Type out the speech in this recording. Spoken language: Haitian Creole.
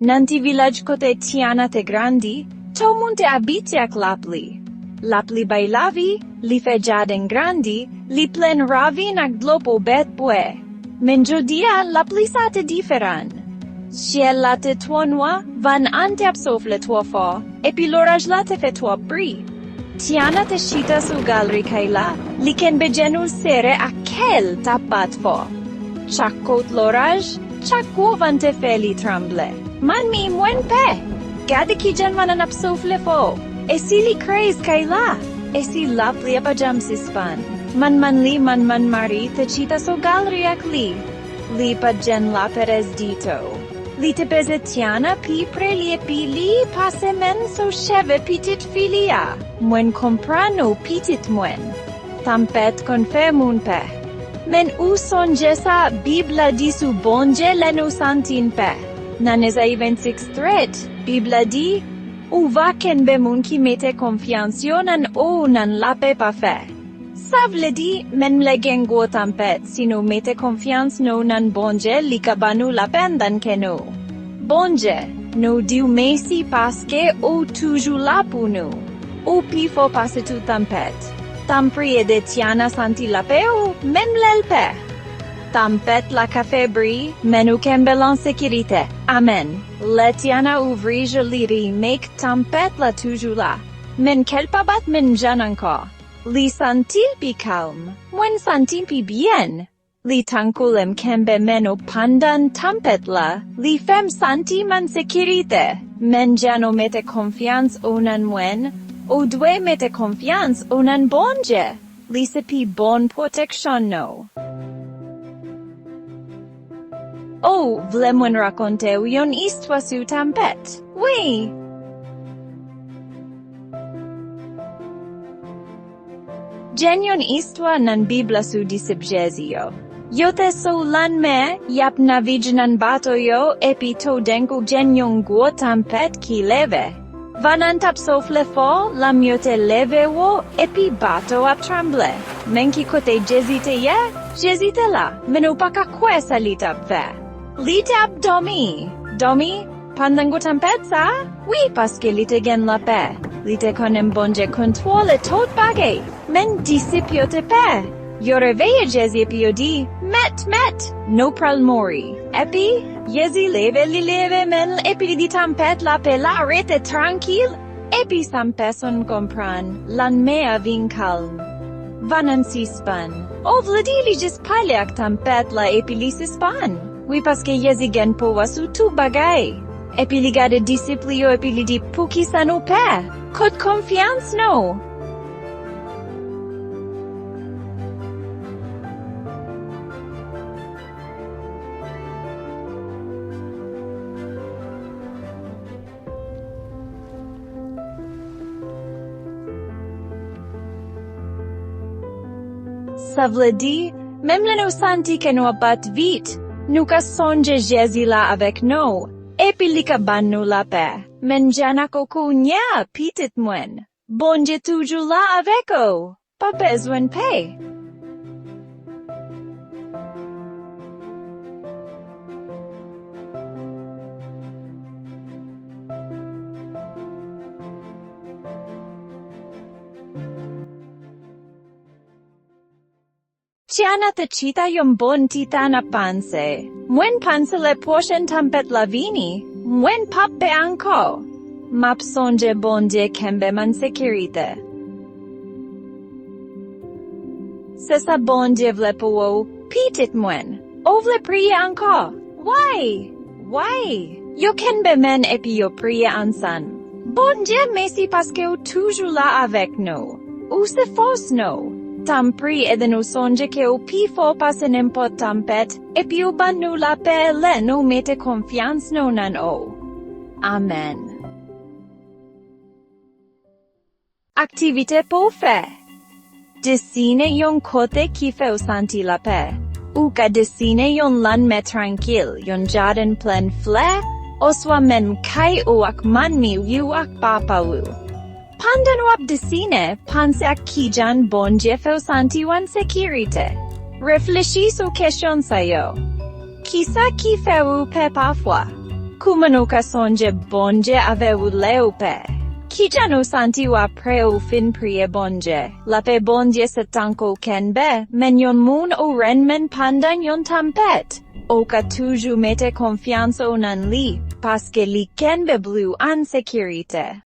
Nanti village kote Tiana te grandi, to munte abiti ak lapli. Lapli bay lavi, li fe jaden grandi, li plen ravi nak dlopo bet bue. Menjodia lapli sa te diferan. Ciel la te tuonwa, van ante ap soufle tua fo, epi l'oraj la te fe tua bri. Tiana te shita su galri kaila, li ken bejenul sere a kel tapat fo. Chak kot l'oraj, chak guovan te fe li tremble. Man mi mwen pe. Gade ki jan manan ap soufle fo. Esi li craze kaila. Esi lapli ap ajam sispan. Man li mari te chita su galri ak li. Li pa jen la perez dito. Li te peze Tiana pi prelie pi li pase men so cheve pitit filia. Mwen komprano pitit mwen. Tanpèt konfirmun pe. Men u sonje sa Bibla disu bonje leno santin pe. Nan Esaïe 26:3, Bibla di, u va ken bemun ki mete konfyans nan o nan Lapè pa fe. Savle di, men legen go Tanpèt sino mete konfyans no nan bonje li kabanu la Pandan keno. Bonje, no diu mesi paske o toujou la pou nou. O pifo pase tu Tanpèt. Lapriyè de Tiana santi Lapè ou men lelpe. Tanpèt la kafe bri, men ou kembel en sécurité. Amen. Le Tiana ouvri je liri make Tanpèt la toujou la. Men kelpabat men jan anko. Li santil pi calme. Mwen santil pi bien. Li tankulem kembe meno Pandan Tanpèt la. Li fem santi man sécurité. Men jano mete konfyans onan mwen. O dwe mete konfyans onan bonje. Li se pi bon protection no. Oh, vle mwen raconte ou yon Istwa su Tanpèt. Oui. Jen yon Istwa nan Bibla su disip Jezi yo. Yote so lanmè, yap navij nan bato yo, epi to denku jen yon guo Tanpèt ki leve. Vanan tap soufle fo, lam yote leve wo, epi bato ap tremble. Men ki kote Jezi te ye, Jezi te la, men ou paka kwe sa li tap fe. Li te ap domi. Domi? Pandan go Tanpèt sa? Oui, paske li te gen Lapè. Li te konnen bonje kontrole tot bagay. Men disip yo te pe. Yo reveye Jezi epi yo di, met, no pral mori. Epi, Jezi leve li leve men, epi li di Tanpèt Lapè la rete tranquil. Epi sampeson komprann, lanmè avin kalm. Vanan sispan. Ovladi li jis pale ak Tanpèt la epi li sispan. Oui, paske Jezi gen po wasu tu bagay. Epi li gade disiplio epi li di puki sa no pe. Kod konfyans no. Savle di, mem le no santi ke no abat vit. Nuka sonje Jezi la avec no, epi li ka bannu Lapè, men janako kunya pitit mwen. Bonje toujou la avec o, pa bezwen pe. Tiana te chita yon bon titana panse. Mwen panse le portion Tanpèt la vini. Mwen pap be anko. Map sonje bondye kembe man sekirite. Se sa bondye vle po o, pitit mwen. O vle priye anko. Why? Yo kenbe men epi yo priye ansan. Bondye mesi paske o toujou la avec no. Ou se fos no. Tampri eden o sonje ke o pi fo pase nempot Tanpèt, epi o bannu Lapè le no mete konfyans no nan o. Amen. Aktivite po fe. Desine yon kote ki fe o santi Lapè. U ka desine yon lanmè tranquil, yon jaden plen fle, oswa men kai o ak manmi yu ak papa u. Pandan wap desine, panse ak kijan bonje feo santi wan sekirite. Reflechi su kesyon sayo. Kisa ki feu pe pafwa. Kumano ka sonje Bondye aveu leupe. Kijano santi wa preo fin priye Bondye. Lapè Bondye sa tanko kenbe, men yon moun o renmen pandan yon Tanpèt. Oka toujou mete konfyans nan li, paske li kenbe blu an sekirite.